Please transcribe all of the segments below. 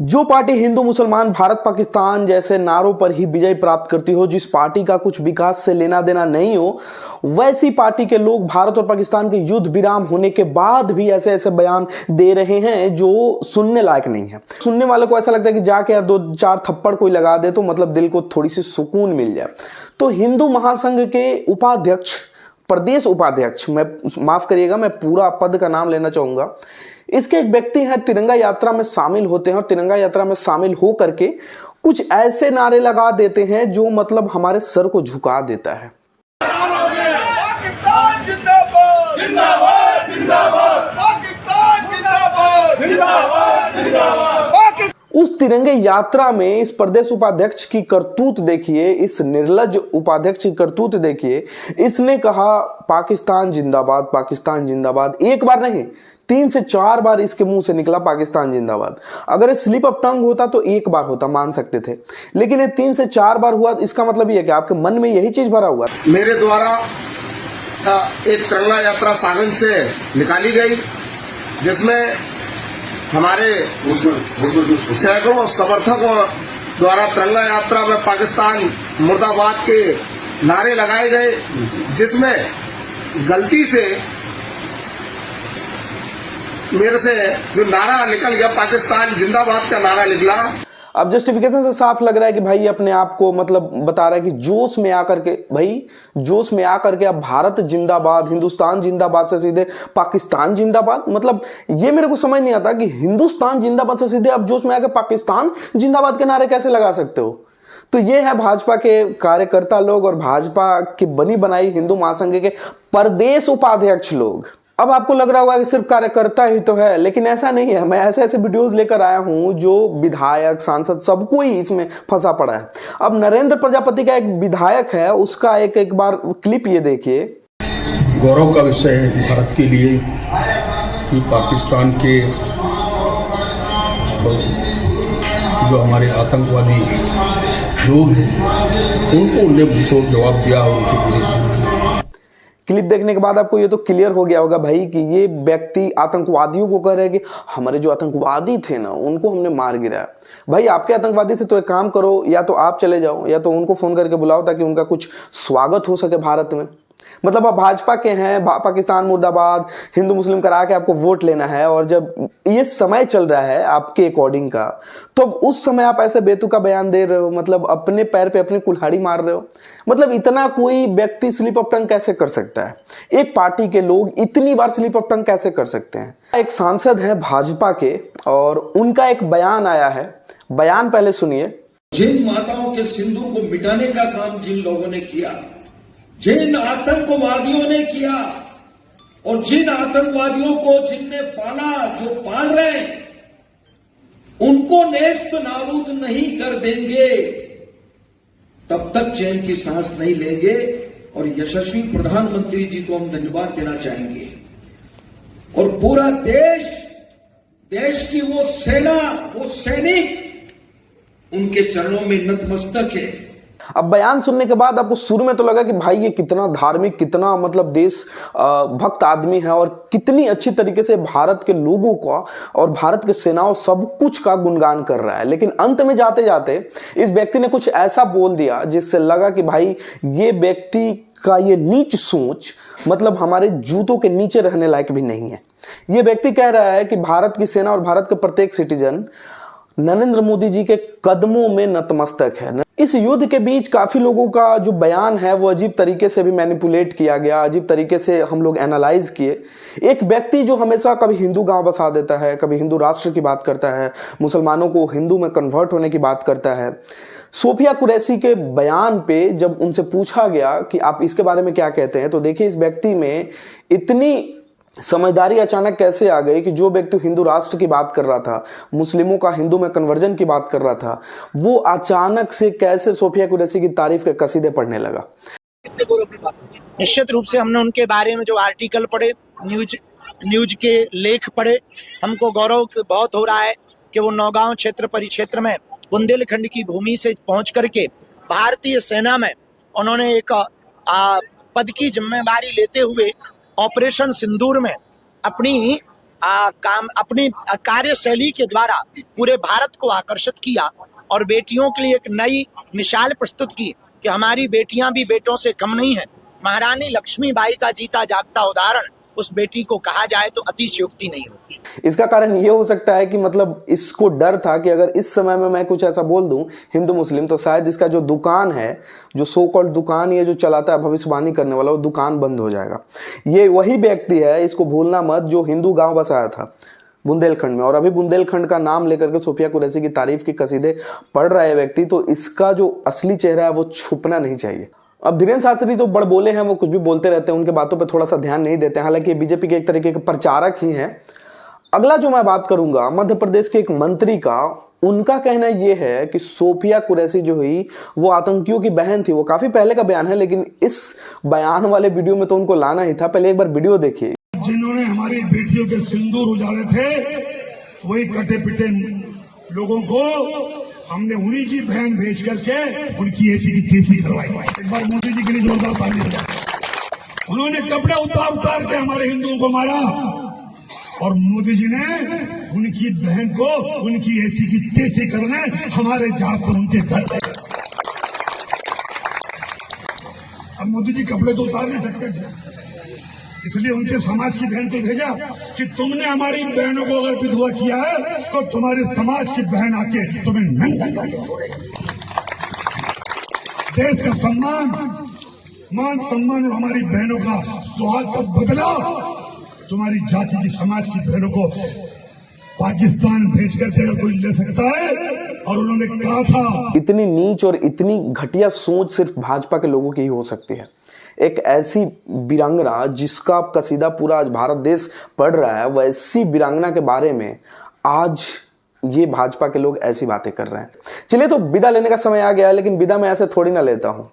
जो पार्टी हिंदू मुसलमान भारत पाकिस्तान जैसे नारों पर ही विजय प्राप्त करती हो, जिस पार्टी का कुछ विकास से लेना देना नहीं हो, वैसी पार्टी के लोग भारत और पाकिस्तान के युद्ध विराम होने के बाद भी ऐसे ऐसे बयान दे रहे हैं जो सुनने लायक नहीं है। सुनने वाले को ऐसा लगता है कि जाके यार 2-4 थप्पड़ कोई लगा दे तो मतलब दिल को थोड़ी सी सुकून मिल जाए। तो हिंदू महासंघ के उपाध्यक्ष, प्रदेश उपाध्यक्ष, मैं माफ करिएगा, मैं पूरा पद का नाम लेना चाहूंगा, इसके एक व्यक्ति हैं, तिरंगा यात्रा में शामिल होते हैं और तिरंगा यात्रा में शामिल हो करके कुछ ऐसे नारे लगा देते हैं जो मतलब हमारे सर को झुका देता है। पाकिस्तान जिंदाबाद जिंदाबाद जिंदाबाद, पाकिस्तान जिंदाबाद जिंदाबाद जिंदाबाद। उस तिरंगे यात्रा में इस प्रदेश उपाध्यक्ष की करतूत देखिए, इस निर्लज उपाध्यक्ष की करतूत देखिए। इसने कहा पाकिस्तान जिंदाबाद, पाकिस्तान जिंदाबाद। एक बार नहीं, 3 से 4 बार इसके मुंह से निकला पाकिस्तान जिंदाबाद। अगर ये स्लिप ऑफ टंग होता तो एक बार होता, मान सकते थे, लेकिन ये 3 से 4 बार हुआ। इसका मतलब ये है कि आपके मन में यही चीज भरा हुआ। मेरे द्वारा एक तिरंगा यात्रा सागन से निकाली गई, जिसमें हमारे सैकड़ों समर्थकों द्वारा तिरंगा यात्रा में पाकिस्तान मुर्दाबाद के नारे लगाए गए, जिसमें गलती से मेरे से जो नारा निकल गया, पाकिस्तान जिंदाबाद का नारा निकला। अब जस्टिफिकेशन से साफ लग रहा है कि भाई अपने आप को मतलब बता रहा है कि जोश में आकर के, भाई जोश में आकर के अब भारत जिंदाबाद, हिंदुस्तान जिंदाबाद से सीधे पाकिस्तान जिंदाबाद। मतलब ये मेरे को समझ नहीं आता कि हिंदुस्तान जिंदाबाद से सीधे अब जोश में आकर पाकिस्तान जिंदाबाद के नारे कैसे लगा सकते हो। तो ये है भाजपा के कार्यकर्ता लोग और भाजपा की बनी बनाई हिंदू महासंघ के प्रदेश उपाध्यक्ष लोग। अब आपको लग रहा होगा कि सिर्फ कार्यकर्ता ही तो है, लेकिन ऐसा नहीं है। मैं ऐसे ऐसे वीडियोस लेकर आया हूं जो विधायक, सांसद, सबको ही इसमें फंसा पड़ा है। अब नरेंद्र प्रजापति का एक विधायक है, उसका एक बार क्लिप ये देखिए। गौरव का विषय है भारत के लिए कि पाकिस्तान के जो हमारे आतंकवादी लोग हैं उनको उन्हें जवाब दिया और उनकी पूरी सुनी। क्लिप देखने के बाद आपको ये तो क्लियर हो गया होगा भाई कि ये व्यक्ति आतंकवादियों को कह रहे हैं कि हमारे जो आतंकवादी थे ना उनको हमने मार गिराया। भाई आपके आतंकवादी थे तो एक काम करो, या तो आप चले जाओ या तो उनको फोन करके बुलाओ ताकि उनका कुछ स्वागत हो सके भारत में। मतलब आप भाजपा के हैं, पाकिस्तान मुर्दाबाद, हिंदू मुस्लिम करा के आपको वोट लेना है, और जब ये समय चल रहा है आपके अकॉर्डिंग का, तो उस समय आप ऐसे बेतुका बयान दे रहे हो, मतलब अपने पैर पे अपनी कुल्हाड़ी मार रहे हो। मतलब इतना कोई व्यक्ति स्लिप ऑफ टंग कैसे कर सकता है? एक पार्टी के लोग इतनी बार स्लिप ऑफ टंग कैसे कर सकते हैं? एक सांसद है भाजपा के और उनका एक बयान आया है, बयान पहले सुनिए। जिन माताओं के सिंदूर को मिटाने का काम जिन लोगों ने किया, जिन आतंकवादियों ने किया, और जिन आतंकवादियों को जिनने पाला, जो पाल रहे हैं, उनको नेस्त नाबूद नहीं कर देंगे तब तक चैन की सांस नहीं लेंगे। और यशस्वी प्रधानमंत्री जी को हम धन्यवाद देना चाहेंगे, और पूरा देश की वो सेना, वो सैनिक उनके चरणों में नतमस्तक है। अब बयान सुनने के बाद आपको शुरू में तो लगा कि भाई ये कितना धार्मिक, कितना मतलब देश भक्त आदमी है और कितनी अच्छी तरीके से भारत के लोगों का और भारत के सेनाओं सब कुछ का गुणगान कर रहा है। लेकिन अंत में जाते जाते इस व्यक्ति ने कुछ ऐसा बोल दिया जिससे लगा कि भाई ये व्यक्ति का ये नीच सोच मतलब हमारे जूतों के नीचे रहने लायक भी नहीं है। ये व्यक्ति कह रहा है कि भारत की सेना और भारत के प्रत्येक सिटीजन नरेंद्र मोदी जी के कदमों में नतमस्तक है। इस युद्ध के बीच काफी लोगों का जो बयान है वो अजीब तरीके से भी मैनिपुलेट किया गया, अजीब तरीके से हम लोग एनालाइज किए। एक व्यक्ति जो हमेशा कभी हिंदू गांव बसा देता है, कभी हिंदू राष्ट्र की बात करता है, मुसलमानों को हिंदू में कन्वर्ट होने की बात करता है। सोफिया कुरैशी के बयान पे जब उनसे पूछा गया कि आप इसके बारे में क्या कहते हैं, तो देखिए इस व्यक्ति में इतनी समझदारी अचानक कैसे आ गई कि जो व्यक्ति हिंदू राष्ट्र की बात कर रहा था, मुस्लिमों का हिंदू में कन्वर्जन की बात कर रहा था, वो अचानक से कैसे सोफिया कुरैशी की तारीफ के कसीदे पढ़ने लगा। निश्चित रूप से हमने उनके बारे में जो आर्टिकल पढ़े, न्यूज के लेख पढ़े, हमको गौरव बहुत हो रहा है कि वो नौगांव क्षेत्र परिक्षेत्र में बुंदेलखंड की भूमि से पहुंच करके भारतीय सेना में उन्होंने एक पद की जिम्मेदारी लेते हुए ऑपरेशन सिंदूर में अपनी काम अपनी कार्यशैली के द्वारा पूरे भारत को आकर्षित किया और बेटियों के लिए एक नई मिसाल प्रस्तुत की कि हमारी बेटियां भी बेटों से कम नहीं है। महारानी लक्ष्मीबाई का जीता जागता उदाहरण उस बेटी को कहा जाए तो अतिशयोक्ति नहीं होगी। इसका कारण ये हो सकता है कि मतलब इसको डर था कि अगर इस समय में मैं कुछ ऐसा बोल दूं हिंदू मुस्लिम तो शायद इसका जो दुकान है, जो सो कॉल्ड दुकान ये जो चलाता है भविष्यवाणी करने वाला, वो दुकान बंद हो जाएगा। ये वही व्यक्ति है, इसको भूलना मत, जो हिंदू गांव बसाया था बुंदेलखंड में, और अभी बुंदेलखंड का नाम लेकर के सोफिया कुरैशी की तारीफ की कसीदे पढ़ रहा है व्यक्ति, तो इसका जो असली चेहरा है वो छुपना नहीं चाहिए। अब धीरेन्द्र शास्त्री जो बड़ बोले हैं वो कुछ भी बोलते रहते हैं, उनके बातों पे थोड़ा सा ध्यान नहीं देते हैं, हालांकि बीजेपी के एक तरीके के प्रचारक ही हैं। अगला जो मैं बात करूंगा मध्य प्रदेश के एक मंत्री का, उनका कहना यह है कि सोफिया कुरैशी जो हुई वो आतंकियों की बहन थी। वो काफी पहले का बयान है, लेकिन इस बयान वाले वीडियो में तो उनको लाना ही था। पहले एक बार वीडियो देखिए। जिन्होंने हमारी बेटियों के सिंदूर उजाड़े थे, वही कटे पिटे लोगों को हमने उन्हीं की बहन भेज करके उनकी ऐसी की तैसी करवाई। एक बार मोदी जी के लिए जोरदार ताली बजाओ। उन्होंने कपड़े उतार के हमारे हिंदुओं को मारा और मोदी जी ने उनकी बहन को उनकी ऐसी की तैसी करने हमारे जहाज से उनके घर ले गए। अब मोदी जी कपड़े तो उतार नहीं सकते थे, इसलिए उनके समाज की बहन को भेजा कि तुमने हमारी बहनों को अगर विधवा किया है तो तुम्हारे समाज की बहन आके तुम्हें नंगा करके छोड़ेगी। देश का सम्मान, मान सम्मान और हमारी बहनों का सुहाग का बदला तुम्हारी जाति की समाज की बहनों को पाकिस्तान भेज करके अगर कोई ले सकता है, और उन्होंने कहा था। इतनी नीच और इतनी घटिया सोच सिर्फ भाजपा के लोगों की ही हो सकती है। एक ऐसी वीरांगना जिसका कसीदा पूरा आज भारत देश पढ़ रहा है, वैसी वीरांगना के बारे में आज ये भाजपा के लोग ऐसी बातें कर रहे हैं। चलिए, तो विदा लेने का समय आ गया है, लेकिन विदा मैं ऐसे थोड़ी ना लेता हूं।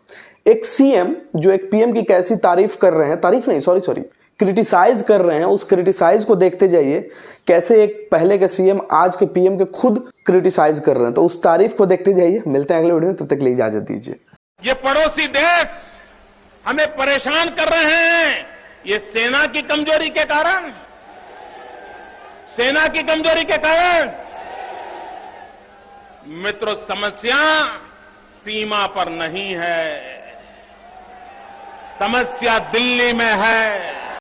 एक सीएम जो एक पीएम की कैसी तारीफ कर रहे हैं, तारीफ नहीं सॉरी क्रिटिसाइज कर रहे हैं, उस क्रिटिसाइज को देखते जाइए। कैसे एक पहले के सीएम आज के पीएम के खुद क्रिटिसाइज कर रहे हैं, तो उस तारीफ को देखते जाइए। मिलते हैं अगले वीडियो में, तब तक के लिए इजाजत दीजिए। ये पड़ोसी देश हमें परेशान कर रहे हैं, ये सेना की कमजोरी के कारण, सेना की कमजोरी के कारण। मित्रों, समस्या सीमा पर नहीं है, समस्या दिल्ली में है।